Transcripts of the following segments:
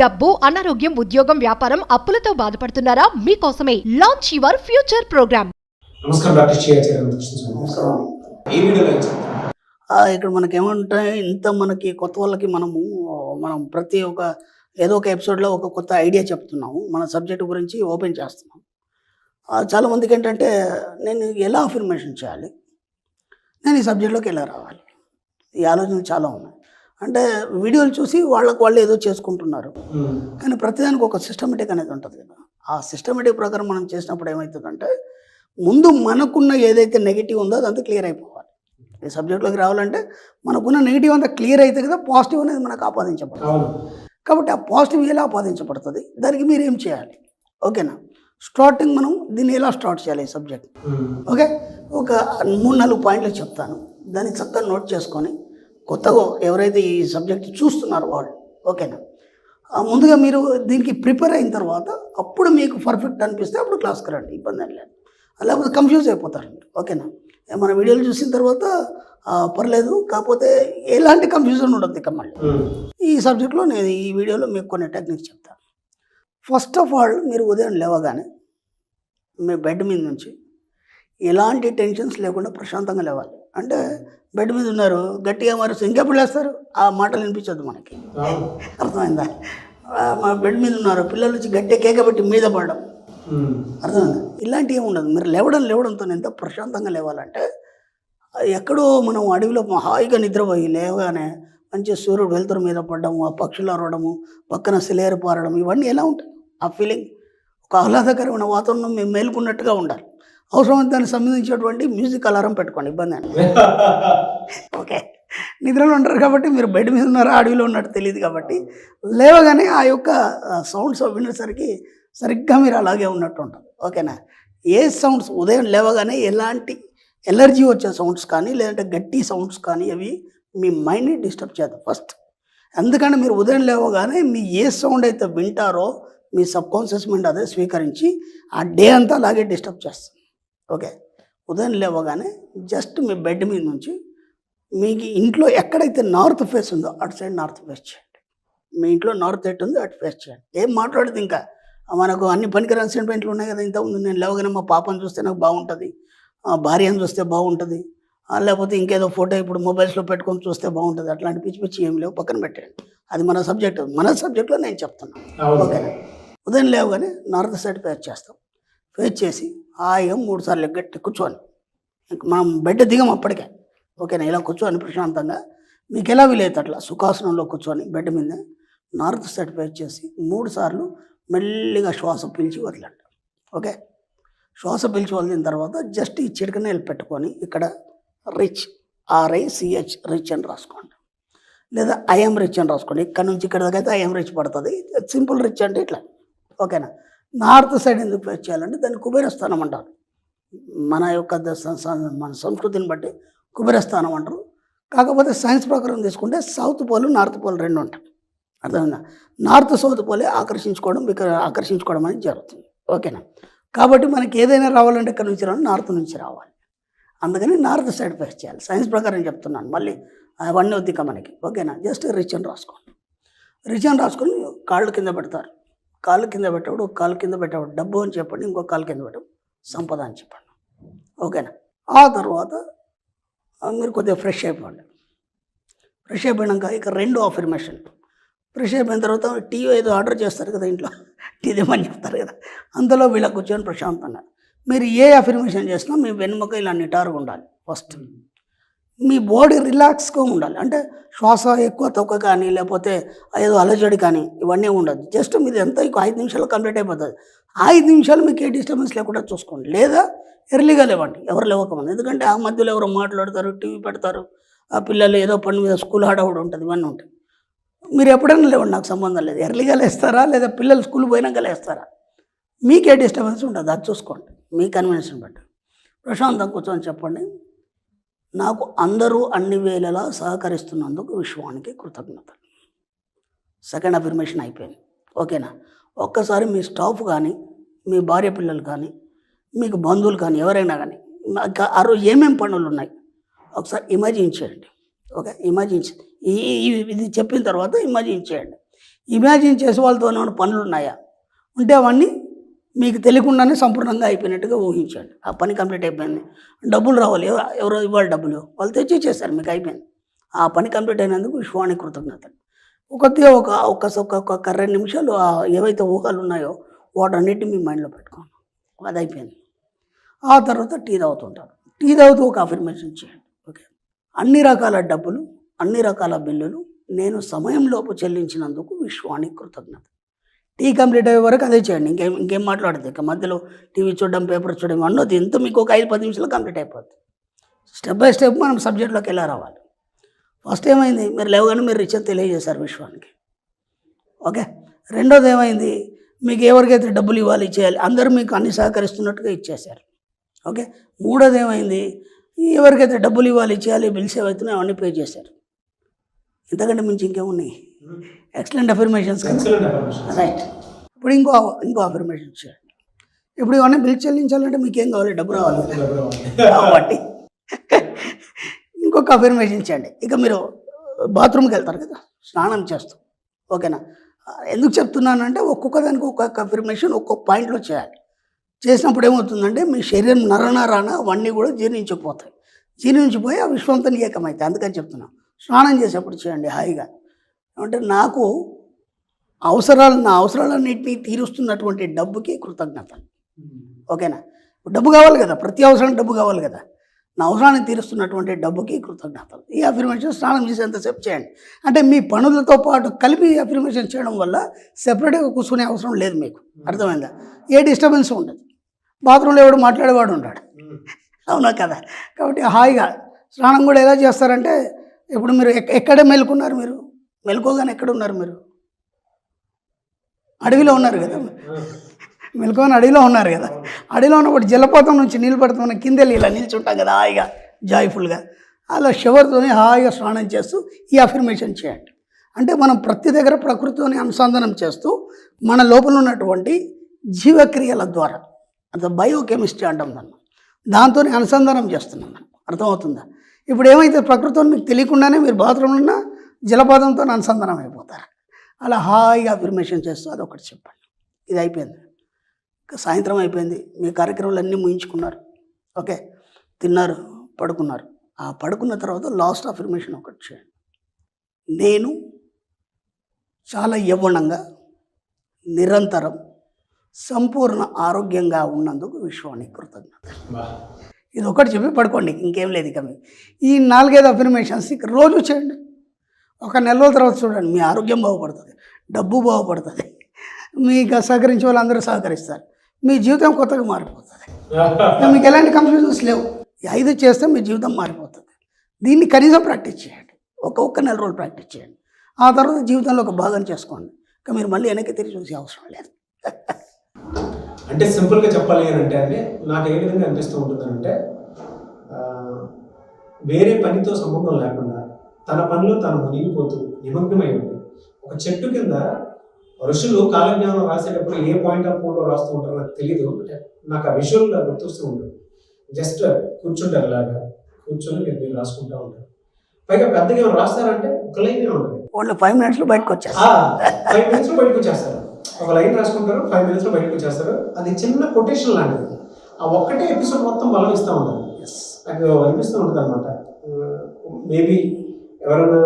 డబ్బు, అనారోగ్యం, ఉద్యోగం, వ్యాపారం, అప్పులతో బాధపడుతున్నారా? మీకోసమే లాంచ్ యువర్ ఫ్యూచర్ ప్రోగ్రామ్. నమస్కారం డాక్టర్ శ్రీయాచార్య. ఇక్కడ మనకేమంటే ఇంత మనకి కొత్త వాళ్ళకి మనం ప్రతి ఏదో ఒక ఎపిసోడ్లో ఒక కొత్త ఐడియా చెప్తున్నాము, మన సబ్జెక్ట్ గురించి ఓపెన్ చేస్తున్నాం. చాలామందికి ఏంటంటే నేను ఎలా అఫర్మేషన్ చేయాలి, నేను ఈ సబ్జెక్ట్లోకి ఎలా రావాలి, ఈ ఆలోచనలు చాలా ఉన్నాయి. అంటే వీడియోలు చూసి వాళ్ళు ఏదో చేసుకుంటున్నారు, కానీ ప్రతిదానికి ఒక సిస్టమేటిక్ అనేది ఉంటుంది కదా. ఆ సిస్టమేటిక్ ప్రకారం మనం చేసినప్పుడు ఏమవుతుందంటే ముందు మనకున్న ఏదైతే నెగిటివ్ ఉందో అదంతా క్లియర్ అయిపోవాలి. ఈ సబ్జెక్ట్లోకి రావాలంటే మనకున్న నెగిటివ్ అంతా క్లియర్ అయితే కదా పాజిటివ్ అనేది మనకు ఆపాదించబడుతుంది. కాబట్టి ఆ పాజిటివ్ ఎలా ఆపాదించబడుతుంది, దానికి మీరు ఏం చేయాలి? ఓకేనా, స్టార్టింగ్ మనం దీన్ని ఎలా స్టార్ట్ చేయాలి ఈ సబ్జెక్ట్. ఓకే, ఒక 3-4 పాయింట్లు చెప్తాను, దాన్ని చక్కగా నోట్ చేసుకొని కొత్తగా ఎవరైతే ఈ సబ్జెక్ట్ చూస్తున్నారో వాళ్ళు, ఓకేనా, ముందుగా మీరు దీనికి ప్రిపేర్ అయిన తర్వాత అప్పుడు మీకు పర్ఫెక్ట్ అనిపిస్తే అప్పుడు క్లాస్కి రండి, ఇబ్బంది అని లేదు. లేకపోతే కన్ఫ్యూజ్ అయిపోతారు మీరు. ఓకేనా, మన వీడియోలు చూసిన తర్వాత పర్లేదు, కాకపోతే ఎలాంటి కన్ఫ్యూజన్ ఉండదు ఇక మళ్ళీ. ఈ సబ్జెక్ట్లో నేను ఈ వీడియోలో మీకు కొన్ని టెక్నిక్స్ చెప్తాను. ఫస్ట్ ఆఫ్ ఆల్, మీరు ఉదయం లేవగానే మీ బెడ్ మీద నుంచి ఎలాంటి టెన్షన్స్ లేకుండా ప్రశాంతంగా లేవాలి. అంటే బెడ్ మీద ఉన్నారు, గట్టిగా మారుస్తారు, ఇంకెప్పుడు లేస్తారు, ఆ మాటలు వినిపించద్దు మనకి, అర్థమైందా? మా బెడ్ మీద ఉన్నారు, పిల్లల నుంచి గట్టిగా కేకబెట్టి మీద పడడం, అర్థమైందా? ఇలాంటివి ఏమి ఉండదు. మీరు లేవడంతో ఎంత ప్రశాంతంగా లేవాలంటే, ఎక్కడో మనం అడవిలో హాయిగా నిద్రపోయి లేవగానే మంచి సూర్యుడు వెలుతురు మీద పడడము, ఆ పక్షులు అరవడము, పక్కన సిలేరు పారడం, ఇవన్నీ ఎలా ఉంటాయి? ఆ ఫీలింగ్, ఒక ఆహ్లాదకరమైన వాతావరణం మేము మేలుకున్నట్టుగా ఉండాలి. అవసరమైన దానికి సంబంధించినటువంటి మ్యూజిక్ అలారం పెట్టుకోండి, ఇబ్బంది అని. ఓకే, నిద్రలో ఉంటారు కాబట్టి మీరు బెడ్ మీద ఉన్నారో అడవిలో ఉన్నట్టు తెలియదు కాబట్టి లేవగానే ఆ యొక్క సౌండ్స్ వినేసరికి సరిగ్గా మీరు అలాగే ఉన్నట్టు ఉంటుంది. ఓకేనా, ఏ సౌండ్స్ ఉదయం లేవగానే ఎలాంటి ఎలర్జీ వచ్చే సౌండ్స్ కానీ లేదంటే గట్టి సౌండ్స్ కానీ అవి మీ మైండ్ని డిస్టర్బ్ చేద్దాం ఫస్ట్. ఎందుకంటే మీరు ఉదయం లేవగానే మీ ఏ సౌండ్ అయితే వింటారో మీ సబ్కాన్షియస్ మైండ్ అదే స్వీకరించి ఆ డే అంతా అలాగే డిస్టర్బ్ చేస్తుంది. ఓకే, ఉదయం లేవగానే జస్ట్ మీ బెడ్ మీద నుంచి మీకు ఇంట్లో ఎక్కడైతే నార్త్ ఫేస్ ఉందో అటు సైడ్ నార్త్ ఫేస్ చేయండి. మీ ఇంట్లో నార్త్ ఎట్ ఉంది అటు ఫేస్ చేయండి. ఏం మాట్లాడదు, ఇంకా మనకు అన్ని పనికిరాని సెంటిమెంట్లు ఉన్నాయి కదా. ఇంతకుముందు నేను లేవగానే మా పాపను చూస్తే నాకు బాగుంటుంది, భార్యను చూస్తే బాగుంటుంది, లేకపోతే ఇంకేదో ఫోటో ఇప్పుడు మొబైల్స్లో పెట్టుకొని చూస్తే బాగుంటుంది, అట్లాంటి పిచ్చి ఏం లేవు, పక్కన పెట్టండి. అది మన సబ్జెక్ట్లో నేను చెప్తున్నాను. ఓకేనా, ఉదయం లేవగానే నార్త్ సైడ్ ఫేస్ చేస్తాం. ఫేస్ చేసి హాయిగా 3 సార్లు గట్టి కూర్చోని, మనం బెడ్ దిగం అప్పటికే. ఓకేనా, ఇలా కూర్చొని ప్రశాంతంగా మీకు ఎలా వీలైతే అట్లా సుఖాసనంలో కూర్చొని బెడ్ మీద నార్త్ సైడ్ ఫేస్ చేసి 3 సార్లు మెల్లిగా శ్వాస పీల్చి వదలండి. ఓకే, శ్వాస పీల్చి వదిలిన తర్వాత జస్ట్ ఈ చిటికనేలు పెట్టుకొని ఇక్కడ రిచ్, RICH, రిచ్ అని రాసుకోండి, లేదా ఐఎమ్ రిచ్ అని రాసుకోండి. ఇక్కడ నుంచి ఇక్కడ దాకా అయితే ఐఎమ్ రిచ్ పడుతుంది. సింపుల్ రిచ్ అంటే ఇట్లా. ఓకేనా, నార్త్ సైడ్ ఎందుకు ఫేస్ చేయాలంటే దాన్ని కుబేరస్థానం అంటారు. మన యొక్క మన సంస్కృతిని బట్టి కుబేరస్థానం అంటారు. కాకపోతే సైన్స్ ప్రకారం తీసుకుంటే సౌత్ పోల్, నార్త్ పోల్ 2 ఉంటాయి. అర్థమైందా? నార్త్ సౌత్ పోలే ఆకర్షించుకోవడం అనేది జరుగుతుంది. ఓకేనా, కాబట్టి మనకి ఏదైనా రావాలంటే ఇక్కడ నుంచి నార్త్ నుంచి రావాలి. అందుకని నార్త్ సైడ్ ఫేస్ చేయాలి. సైన్స్ ప్రకారం చెప్తున్నాను, మళ్ళీ అవన్నీ వద్దిక మనకి. ఓకేనా, జస్ట్ రిచ్ అని రాసుకోండి. రిచ్ అని రాసుకొని కాళ్ళు కింద పెడతారు. కాళ్ళు కింద పెట్టేవాడు ఒక కాలు కింద పెట్టేవాడు డబ్బు అని చెప్పండి, ఇంకో కాలు కింద పెట్టాడు సంపద అని చెప్పండి. ఓకేనా, ఆ తర్వాత మీరు కొద్దిగా ఫ్రెష్ అయిపోండి. ఫ్రెష్ అయిపోయాక ఇక 2 అఫర్మేషన్. ఫ్రెష్ అయిపోయిన తర్వాత టీ ఏదో ఆర్డర్ చేస్తారు కదా ఇంట్లో, టీ దేమని చెప్తారు కదా, అంతలో వీళ్ళ కూర్చొని ప్రశాంతంగా మీరు ఏ అఫర్మేషన్ చేసినా మీ వెన్నుముక ఇలా నిటారుగా ఉండాలి. ఫస్ట్ మీ బాడీ రిలాక్స్గా ఉండాలి. అంటే శ్వాస ఎక్కువ తక్కువ కానీ లేకపోతే ఏదో అలజడి కానీ ఇవన్నీ ఉండదు. జస్ట్ మీరు ఎంత 5 నిమిషాలు కంప్లీట్ అయిపోతుంది. 5 నిమిషాలు మీకు ఏ డిస్టర్బెన్స్ లేకుండా చూసుకోండి. లేదా ఎర్లీగా లేవండి, ఎవరు లేవకమంది. ఎందుకంటే ఆ మధ్యలో ఎవరో మాట్లాడతారు, టీవీ పెడతారు, ఆ పిల్లలు ఏదో పని మీద స్కూల్ హడావుడు ఉంటుంది, ఇవన్నీ ఉంటాయి. మీరు ఎప్పుడైనా లేవండి, నాకు సంబంధం లేదు. ఎర్లీగా లేస్తారా లేదా పిల్లలు స్కూల్ పోయినాక లేస్తారా, మీకే డిస్టర్బెన్స్ ఉంటుంది, అది చూసుకోండి మీ కన్వీనియన్స్ని బట్టి. ప్రశాంతంగా కూర్చొని చెప్పండి, నాకు అందరూ అన్ని వేళలా సహకరిస్తున్నందుకు విశ్వానికి కృతజ్ఞతలు. సెకండ్ అఫర్మేషన్ అయిపోయింది. ఓకేనా, ఒక్కసారి మీ స్టాఫ్ కానీ మీ భార్య పిల్లలు కానీ మీకు బంధువులు కానీ ఎవరైనా కానీ ఆ రోజు ఏమేమి పనులు ఉన్నాయి ఒకసారి ఇమాజిన్ చేయండి. ఓకే, ఇది చెప్పిన తర్వాత ఇమాజిన్ చేయండి. ఇమాజిన్ చేసే వాళ్ళతో ఏమైనా పనులు ఉన్నాయా? ఉంటే అవన్నీ మీకు తెలియకుండానే సంపూర్ణంగా అయిపోయినట్టుగా ఊహించండి. ఆ పని కంప్లీట్ అయిపోయింది, డబ్బులు రావాలి, ఎవరో ఇవ్వాలి డబ్బులు, వాళ్ళు తెచ్చి ఇచ్చేసారు, మీకు అయిపోయింది. ఆ పని కంప్లీట్ అయినందుకు విశ్వానికి కృతజ్ఞతలు. కొద్దిగా ఒక 2 నిమిషాలు ఏవైతే ఊహలు ఉన్నాయో వాటన్నిటిని మీ మైండ్లో పెట్టుకోండి. అది అయిపోయింది. ఆ తర్వాత టీ తాగుతుంటారు. టీ తాగుతూ ఒక అఫర్మేషన్ చేయండి. ఓకే, అన్ని రకాల డబ్బులు, అన్ని రకాల బిల్లులు నేను సమయంలోపు చెల్లించినందుకు విశ్వానికి కృతజ్ఞత. టీ కంప్లీట్ అయ్యే వరకు అదే చేయండి. ఇంకేం మాట్లాడదు. ఇక మధ్యలో టీవీ చూడడం, పేపర్ చూడడం అన్నది ఎంత మీకు ఒక 5-10 నిమిషాలు కంప్లీట్ అయిపోద్ది. స్టెప్ బై స్టెప్ మనం సబ్జెక్ట్లోకి ఎలా రావాలి. ఫస్ట్ ఏమైంది, మీరు లేవగానే మీరు రిచ్ తెలియజేశారు విశ్వానికి. ఓకే, రెండోది ఏమైంది, మీకు ఎవరికైతే డబ్బులు ఇవ్వాలి చేయాలి అందరూ మీకు అన్ని సహకరిస్తున్నట్టుగా ఇచ్చేశారు. ఓకే, మూడోది ఏమైంది, ఎవరికైతే డబ్బులు ఇవ్వాలి చేయాలి బిల్స్ ఏవైతున్నాయో అవన్నీ పే చేశారు. ఇంతకంటే మించి ఇంకేమున్నాయి? ఎక్సలెంట్ అఫర్మేషన్స్ కదా, రైట్. ఇప్పుడు ఇంకో అఫర్మేషన్ చేయండి. ఇప్పుడు ఇవన్నీ బిల్ చెల్లించాలంటే మీకు ఏం కావాలి? డబ్బు రావాలి కాబట్టి ఇంకొక అఫర్మేషన్ చేయండి. ఇక మీరు బాత్రూమ్కి వెళ్తారు కదా, స్నానం చేస్తూ, ఓకేనా? ఎందుకు చెప్తున్నానంటే ఒక్కొక్క దానికి ఒక్కొక్క అఫర్మేషన్ ఒక్కొక్క పాయింట్లో చేయాలి. చేసినప్పుడు ఏమవుతుందంటే మీ శరీరం నరనరాన అవన్నీ కూడా జీర్ణించిపోతాయి. జీర్ణించిపోయి ఆ విశ్వంతో ఏకమవుతాయి. అందుకని చెప్తున్నాం, స్నానం చేసేప్పుడు చేయండి హాయిగా. అంటే నా అవసరాలన్నింటినీ తీరుస్తున్నటువంటి డబ్బుకి కృతజ్ఞతలు. ఓకేనా? డబ్బు కావాలి కదా, ప్రతి అవసరానికి డబ్బు కావాలి కదా. నా అవసరాన్ని తీరుస్తున్నటువంటి డబ్బుకి కృతజ్ఞతలు. ఈ అఫర్మేషన్ స్నానం చేసేంతసేపు చేయండి. అంటే మీ పనులతో పాటు కలిపి అఫర్మేషన్ చేయడం వల్ల సెపరేట్గా కూర్చునే అవసరం లేదు మీకు. అర్థమైందా? ఏ డిస్టర్బెన్స్ ఉండదు. బాత్రూంలో ఎవడు మాట్లాడేవాడు ఉంటాడు, అవునా కదా? కాబట్టి హాయిగా స్నానం కూడా ఎలా చేస్తారంటే, ఇప్పుడు మీరు ఎక్కడే మెలుకున్నారు, మీరు మెలుకోగానే ఎక్కడున్నారు? మీరు అడవిలో ఉన్నారు కదా, మెలుకోని అడవిలో ఉన్నారు కదా. అడవిలో ఉన్నప్పుడు జలపాతం నుంచి నీళ్ళు పడుతున్న కింద ఇలా నిల్చుంటాం కదా హాయిగా జాయ్ఫుల్గా. అలా షవర్తోనే హాయిగా స్నానం చేస్తూ ఈ అఫర్మేషన్ చేయండి. అంటే మనం ప్రతి దగ్గర ప్రకృతితోని అనుసంధానం చేస్తూ మన లోపల ఉన్నటువంటి జీవక్రియల ద్వారా, అంత బయోకెమిస్ట్రీ అంటాం దాన్ని, దాంతో అనుసంధానం చేస్తున్నాం మనం. అర్థమవుతుందా? ఇప్పుడు ఏమైతే ప్రకృతితో మీకు తెలియకుండానే మీరు బాత్రూంలో ఉన్న జలపాతంతో అనుసంధానం అయిపోతారు. అలా హాయిగా అఫర్మేషన్ చేస్తూ అదొకటి చెప్పండి. ఇది అయిపోయింది. సాయంత్రం అయిపోయింది, మీ కార్యక్రమాలు అన్నీ ముగించుకున్నారు. ఓకే, తిన్నారు, పడుకున్నారు. ఆ పడుకున్న తర్వాత లాస్ట్ అఫర్మేషన్ ఒకటి చేయండి. నేను చాలా యవ్వనంగా నిరంతరం సంపూర్ణ ఆరోగ్యంగా ఉన్నందుకు విశ్వానికి కృతజ్ఞత. ఇది ఒకటి చెప్పి పడుకోండి, ఇంకేం లేదు. ఇక మీ ఈ 4-5 అఫర్మేషన్స్ ఇక రోజు చేయండి. ఒక నెల రోజుల తర్వాత చూడండి, మీ ఆరోగ్యం బాగుపడుతుంది, డబ్బు బాగుపడుతుంది, మీకు సహకరించే వాళ్ళు అందరూ సహకరిస్తారు, మీ జీవితం కొత్తగా మారిపోతుంది. మీకు ఎలాంటి కన్ఫ్యూజన్స్ లేవు. ఈ 5 చేస్తే మీ జీవితం మారిపోతుంది. దీన్ని కనీసం ప్రాక్టీస్ చేయండి. ఒక్క నెల రోజులు ప్రాక్టీస్ చేయండి. ఆ తర్వాత జీవితంలో ఒక భాగం చేసుకోండి. ఇంకా మీరు మళ్ళీ వెనక్కి తిరిగి చూసే అవసరం లేదు. అంటే సింపుల్గా చెప్పాలి అని అంటే నాకు ఏ విధంగా అనిపిస్తూ ఉంటుందంటే, వేరే పనితో సంబంధం లేకుండా తన పనిలో తాను మునిగిపోతూ నిమగ్నమై ఉంది. ఒక చెట్టు కింద ఋషులు కాలజ్ఞానం రాసేటప్పుడు ఏ పాయింట్ ఆఫ్ వ్యూలో రాస్తూ ఉంటారో నాకు తెలియదు. నాకు ఆ విజువల్ గుర్తొస్తూ ఉంటుంది. జస్ట్ కూర్చుంటారు, ఇలాగా కూర్చొని మీరు రాసుకుంటూ ఉంటారు. పైగా పెద్దగా ఏమైనా రాస్తారంటే ఒక లైనే ఉంటుంది. ఓన్లీ 5 మినిట్స్లో బయటకు వచ్చేస్తారు. 5 మినిట్స్లో బయటకు వచ్చేస్తారు. ఒక లైన్ రాసుకుంటారు, 5 మినిట్స్లో బయటకు వచ్చేస్తారు. అది చిన్న కొటేషన్ లాంటిది. ఆ ఒక్కటే ఎపిసోడ్ మొత్తం బలం ఇస్తూ ఉంటుంది. నాకు అనిపిస్తూ ఉంటుంది అనమాట. మేబీ ఎవరైనా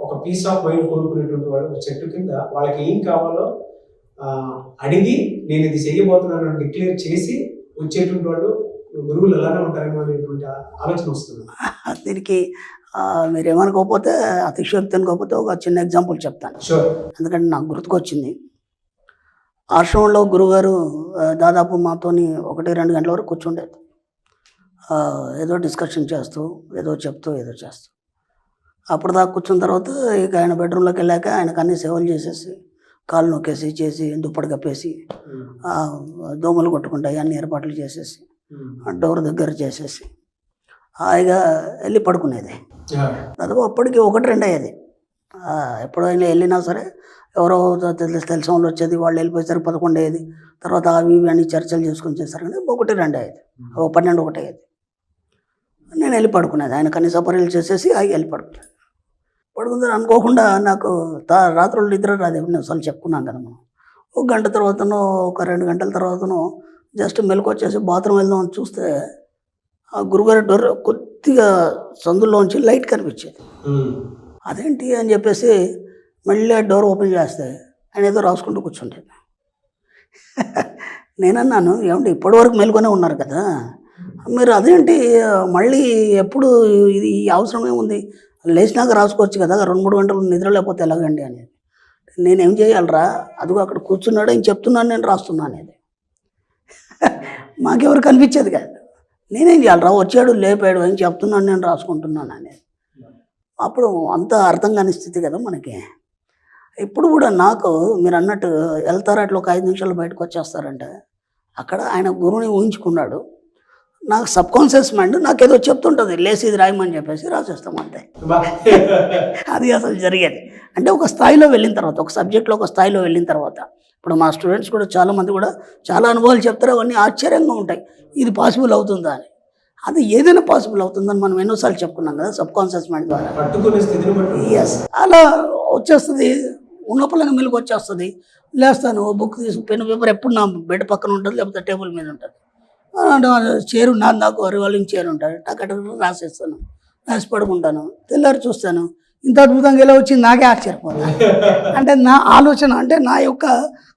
ఒక పీస్ ఆఫ్ మైండ్ కోరుకునేటువంటి వాడు ఒక చెట్టు కింద వాళ్ళకి ఏం కావాలో అడిగి నేను ఇది చేయబోతున్నాను అని డిక్లేర్ చేసి వచ్చేటువంటి వాళ్ళు గురువులు ఎలానే ఉంటారేమో అనేటువంటి ఆలోచన వస్తుంది. దీనికి మీరు ఏమనుకోకపోతే, అతిశయోక్తి అనుకోకపోతే ఒక చిన్న ఎగ్జాంపుల్ చెప్తాను. ఎందుకంటే నాకు గుర్తుకొచ్చింది. ఆశ్రమంలో గురుగారు దాదాపు మాతోని 1-2 గంటల వరకు కూర్చుండేది. ఏదో డిస్కషన్ చేస్తూ, ఏదో చెప్తూ, ఏదో చేస్తూ. అప్పుడు దాకా కూర్చున్న తర్వాత ఇక ఆయన బెడ్రూమ్లోకి వెళ్ళాక ఆయనకు అన్ని సేవలు చేసేసి, కాళ్ళు నొక్కేసి చేసి, దుప్పటి కప్పేసి, దోమలు కొట్టుకుంటాయి అన్ని ఏర్పాట్లు చేసేసి, డోర్ దగ్గర చేసేసి హాయిగా వెళ్ళి పడుకునేది. దాదాపు అప్పటికి 1-2 అయ్యేది. ఎప్పుడైనా వెళ్ళినా సరే ఎవరో తెలిసిన వాళ్ళు వచ్చేది, వాళ్ళు వెళ్ళిపోయేసరికి 11 అయ్యేది. తర్వాత అవి ఇవి అన్ని చర్చలు చేసుకొని చేస్తారు కానీ 1-2 అయ్యేది, 12-1 అయ్యేది. నేను వెళ్ళి పడుకునేది. ఆయన కనీస పర్యలు చేసేసి వెళ్ళి పడుకునేది. పడుకుందని అనుకోకుండా నాకు రాత్రులు నిద్ర రాదు. ఎన్నిసార్లు చెప్పుకున్నాం కదా మనం. ఒక గంట తర్వాతనో ఒక 2 గంటల తర్వాతనో జస్ట్ మెలకు వచ్చేసి బాత్రూమ్ వెళ్దాం అని చూస్తే ఆ గురుగారి డోర్ కొద్దిగా సందులోంచి లైట్ కనిపించేది. అదేంటి అని చెప్పేసి మళ్ళీ ఆ డోర్ ఓపెన్ చేస్తే ఆయన ఏదో రాసుకుంటూ కూర్చుంటాడు. నేనన్నాను, ఏమంటే ఇప్పటివరకు మెలుకొనే ఉన్నారు కదా, మీరు అదేంటి మళ్ళీ ఎప్పుడు ఇది అవసరం ఏముంది, లేచినాక రాసుకోవచ్చు కదా, 2-3 గంటలు నిద్ర లేకపోతే ఎలాగండి అనేది. నేనేం చేయాలరా, అదిగో అక్కడ కూర్చున్నాడు అని చెప్తున్నాను, నేను రాస్తున్నాను అనేది. మాకెవరు కనిపించేది కాదు. నేనేం చేయాలరా, వచ్చాడు లేపాడు అని చెప్తున్నాను, నేను రాసుకుంటున్నాను అనేది. అప్పుడు అంత అర్థం కాని స్థితి కదా మనకి. ఇప్పుడు కూడా నాకు మీరు అన్నట్టు వెళ్తారు, అట్లా ఒక 5 నిమిషాలు బయటకు వచ్చేస్తారంటే అక్కడ ఆయన గురువుని ఊహించుకున్నాడు. నాకు సబ్కాన్షియస్ మైండ్ నాకేదో చెప్తుంటుంది, లేసి ఇది రాయమని చెప్పేసి రాసేస్తాం అంతే. అది అసలు జరిగేది. అంటే ఒక స్థాయిలో వెళ్ళిన తర్వాత, ఒక సబ్జెక్ట్లో ఒక స్థాయిలో వెళ్ళిన తర్వాత, ఇప్పుడు మా స్టూడెంట్స్ కూడా చాలామంది కూడా చాలా అనుభవాలు చెప్తారు, అవన్నీ ఆశ్చర్యంగా ఉంటాయి. ఇది పాసిబుల్ అవుతుందా అని. అది ఏదైనా పాసిబుల్ అవుతుందని మనం ఎన్నోసార్లు చెప్పుకున్నాం కదా సబ్కాన్షియస్ మైండ్ ద్వారా. ఎస్, అలా వచ్చేస్తుంది, ఉన్నపలంగా మెలుగు వచ్చేస్తుంది. లేస్తాను, బుక్ తీసి పెన్ పేపర్ ఎప్పుడు నా బెడ్ పక్కన ఉంటుంది, లేకపోతే టేబుల్ మీద ఉంటుంది. చైరు నాకు రివాల్వింగ్ చైర్ ఉంటుంది, టక్కట రాసేస్తాను, రాసి పడుకుంటాను. తెల్లారి చూస్తాను, ఇంత అద్భుతంగా ఎలా వచ్చింది నాకే ఆశ్చర్యపోతాను. అంటే నా ఆలోచన అంటే నా యొక్క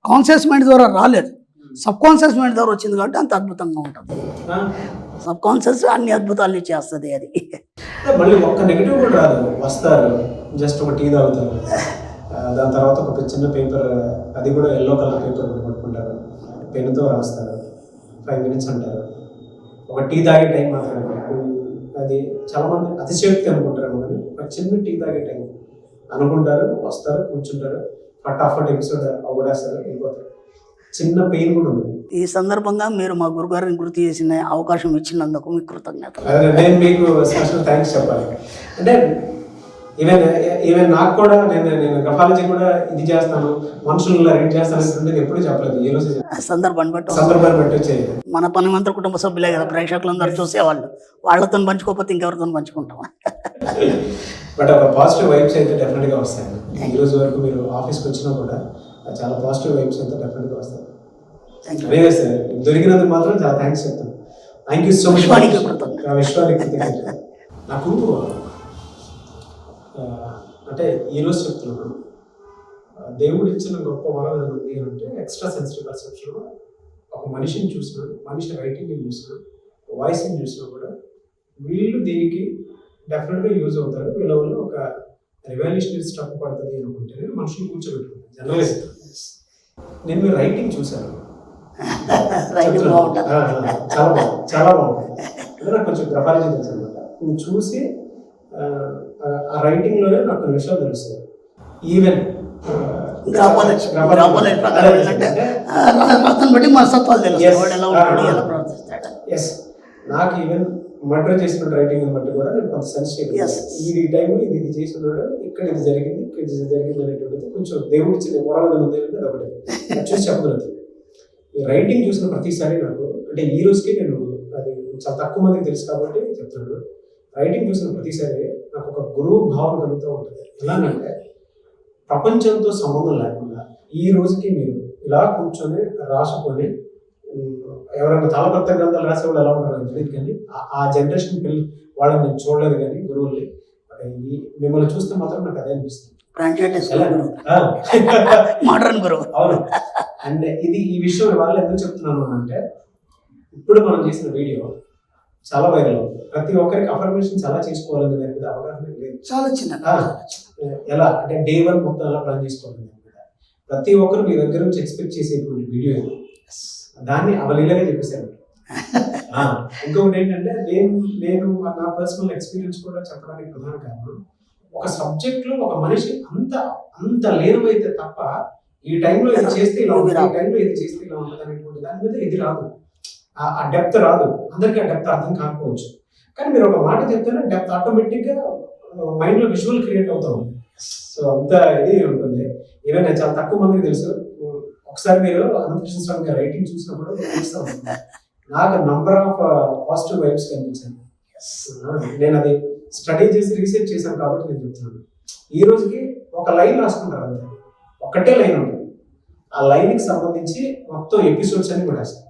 కాన్షియస్ మైండ్ ద్వారా రాలేదు, సబ్ కాన్షియస్ మైండ్ ద్వారా వచ్చింది కాబట్టి అంత అద్భుతంగా ఉంటుంది. సబ్ కాన్షియస్ అన్ని అద్భుతాలు చేస్తుంది. అది మళ్ళీ ఒక్క నెగిటివ్ కూడా రాదు. వస్తారు, జస్ట్ ఒక టీ తాగుతారు, దాని తర్వాత ఒక చిన్న పేపర్, అది కూడా ఎల్లో కలర్ పేపర్ పట్టుకుంటారు, పెన్నుతో రాస్తారు, 5 మినిట్స్ అంటారు, ఒక టీ తాగే టైం మాత్రం. అది చాలామంది అతిశయోక్తి అనుకుంటారు, కానీ ఒక చిన్న టీ తాగే టైం అనుకుంటారు, వస్తారు, కూర్చుంటారు, ఫటాఫట్ ఎపిసోడ్ అవగొడేస్తారు, వెళ్ళిపోతారు. చిన్న పెయిన్ కూడా ఉంది. ఈ సందర్భంగా మీరు మా గురుగారిని గుర్తు చేసిన అవకాశం ఇచ్చినందుకు మీకు కృతజ్ఞతలు. నేను మీకు స్పెషల్ థ్యాంక్స్ చెప్పాలి. అంటే ఈవెన్ నాకు కూడా నేను గ్రఫాలజీ కూడా ఇది చేస్తాను, మనుషులను రీడ్ చేస్తాను ఎప్పుడు చెప్పలేదు. ఈ రోజు సందర్భాన్ని బట్టి వచ్చేది. మన పనిమంతా కుటుంబ సభ్యులే కదా, ప్రేక్షకులందరూ చూసేవాళ్ళు, వాళ్ళతో పంచుకోకపోతే ఇంకెవరితో పంచుకుంటాం. బట్ ఒక పాజిటివ్ వైబ్స్ అయితే డెఫినెట్గా వస్తాయి. ఈ రోజు వరకు మీరు ఆఫీస్కి వచ్చినా కూడా చాలా పాజిటివ్ వైబ్స్ అయితే డెఫినెట్గా వస్తాయి. అదే సార్, దొరికినందుకు మాత్రం చాలా థ్యాంక్స్ చెప్తాను. Thank you so much. విశ్వానికి నాకు అంటే ఈరోజు చెప్తున్నాను, దేవుడు ఇచ్చిన గొప్ప వరం ఏమంది అంటే ఎక్స్ట్రా సెన్సిటివ్ పర్సెప్షన్. ఒక మనిషిని చూసినా, మనిషి రైటింగ్ని చూసినా, వాయిస్ని చూసినా కూడా వీళ్ళు దీనికి డెఫినెట్గా యూజ్ అవుతారు. వీళ్ళ వల్ల ఒక రివాల్యూషనరీ స్టెప్ పడుతుంది అనుకుంటే మనుషులు కూర్చోబెట్టుకుంటారు. జర్నలిస్ట్ నేను మీ రైటింగ్ చూశాను, చాలా బాగుంది, చాలా బాగుంది. అంటే నాకు కొంచెం గ్రఫాలజీ తెలుసు అనమాట. నేను చూసి ఆ రైటింగ్లోనే నాకు కొన్ని విషయాలు తెలుస్తాయి. ఈవెన్ నాకు ఈవెన్ మర్డర్ చేసిన రైటింగ్ బట్టి కూడా నేను కొంత సెన్సిటివ్. ఈ టైంలో ఇది చేస్తున్నాడు, ఇక్కడ ఇది జరిగింది, ఇక్కడ ఇది జరిగింది అనేటువంటిది కొంచెం దేవుడి ఇచ్చిన వరవదన ఉంది అంటే అది ఒకటి చూసి చెప్పగలుగుతుంది. ఈ రైటింగ్ చూసిన ప్రతిసారి నాకు, అంటే ఈ రోజుకి నేను అది చాలా తక్కువ మందికి తెలుసు కాబట్టి చెప్తున్నాను, రైటింగ్ చూసిన ప్రతిసారి నాకు ఒక గురువు భావన కలుగుతూ ఉంటుంది. ఎలాగంటే ప్రపంచంతో సంబంధం లేకుండా ఈ రోజుకి మీరు ఇలా కూర్చొని రాసుకొని, ఎవరైనా తాళపత్ర గ్రంథాలు రాసేవాళ్ళు ఎలా ఉంటారో తెలియదు, కానీ ఆ జనరేషన్ పిల్లలు వాళ్ళని నేను చూడలేదు, కానీ గురువుల్ని మిమ్మల్ని చూస్తే మాత్రం నాకు అదే అనిపిస్తుంది. మోడర్న్ గురువు. అవును. అండ్ ఈ విషయం వాళ్ళు ఎందుకు చెప్తున్నాను అంటే, ఇప్పుడు మనం చేసిన వీడియో చాలా వైరల్ అవుతుంది. ప్రతి ఒక్కరికి అఫర్మేషన్స్ ఎలా చేసుకోవాలనే దాని మీద అవగాహన లేదు. చాలా చిన్న ఎలా అంటే డే 1 మొత్తం ఎలా ప్లాన్ చేసుకోవాలి, ప్రతి ఒక్కరు మీ దగ్గర నుంచి ఎక్స్పెక్ట్ చేసేటువంటి వీడియో ఇది. దాన్ని అవలీలగా చెప్పేశారు. ఇంకొకటి ఏంటంటే, నేను నా పర్సనల్ ఎక్స్పీరియన్స్ కూడా చెప్పడానికి ప్రధాన కారణం, ఒక సబ్జెక్ట్లో ఒక మనిషి అంత లేనమైతే తప్ప ఈ టైంలో ఇది చేస్తే ఇలా ఉంటుంది, ఈ టైంలో ఇది చేస్తే ఇలా ఉంటుంది అనేటువంటి దాని మీద ఇది రాదు, ఆ డెప్త్ రాదు. అందరికీ ఆ డెప్త్ అర్థం కాకపోవచ్చు, కానీ మీరు ఒక మాట చెప్తేనే డెప్త్ ఆటోమేటిక్గా మైండ్లో విజువల్ క్రియేట్ అవుతా ఉంది. సో అంత ఇది ఉంటుంది. ఈవెన్ నేను చాలా తక్కువ మందికి తెలుసు. ఒకసారి మీరు అనంతకృష్ణ స్వామి గారి రైటింగ్ చూసినప్పుడు తెలుస్తూ ఉంటుంది, నాకు నంబర్ ఆఫ్ పాజిటివ్ వైబ్స్ కనిపించాను. నేను అది స్టడీ చేసి రీసెర్చ్ చేశాను కాబట్టి నేను చెప్తున్నాను. ఈ రోజుకి ఒక లైన్ రాసుకుంటారు అంతే, ఒక్కటే లైన్ ఉంటుంది. ఆ లైన్కి సంబంధించి మొత్తం ఎపిసోడ్స్ అన్ని కూడా వేస్తారు.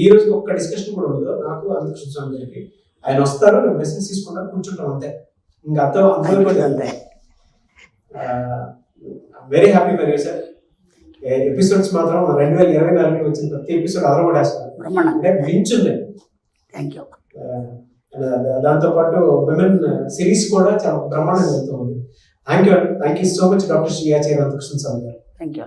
ఈ రోజు ఒక్క డిస్కషన్ కూడా ఉండదు నాకు అంతకృష్ణ స్వామి గారికి. ఆయన వస్తారు, మేము మెసేజ్ తీసుకుంటారు, కూర్చుంటాం అంతే. ఇంకా అంతే. Very happy for you sir. Episodes మాత్రం 2024 వచ్చిన ప్రతి ఎపిసోడ్ అదర్ కూడా వేస్తారు అంటే మించుంది. Thank you. దాంతోపాటు విమెన్ సిరీస్ కూడా చాలా బ్రహ్మాండంగా వెళ్తూ ఉంది. Thank you so much doctor Shri Acharya Anthakrishna Swamy garu. Thank you.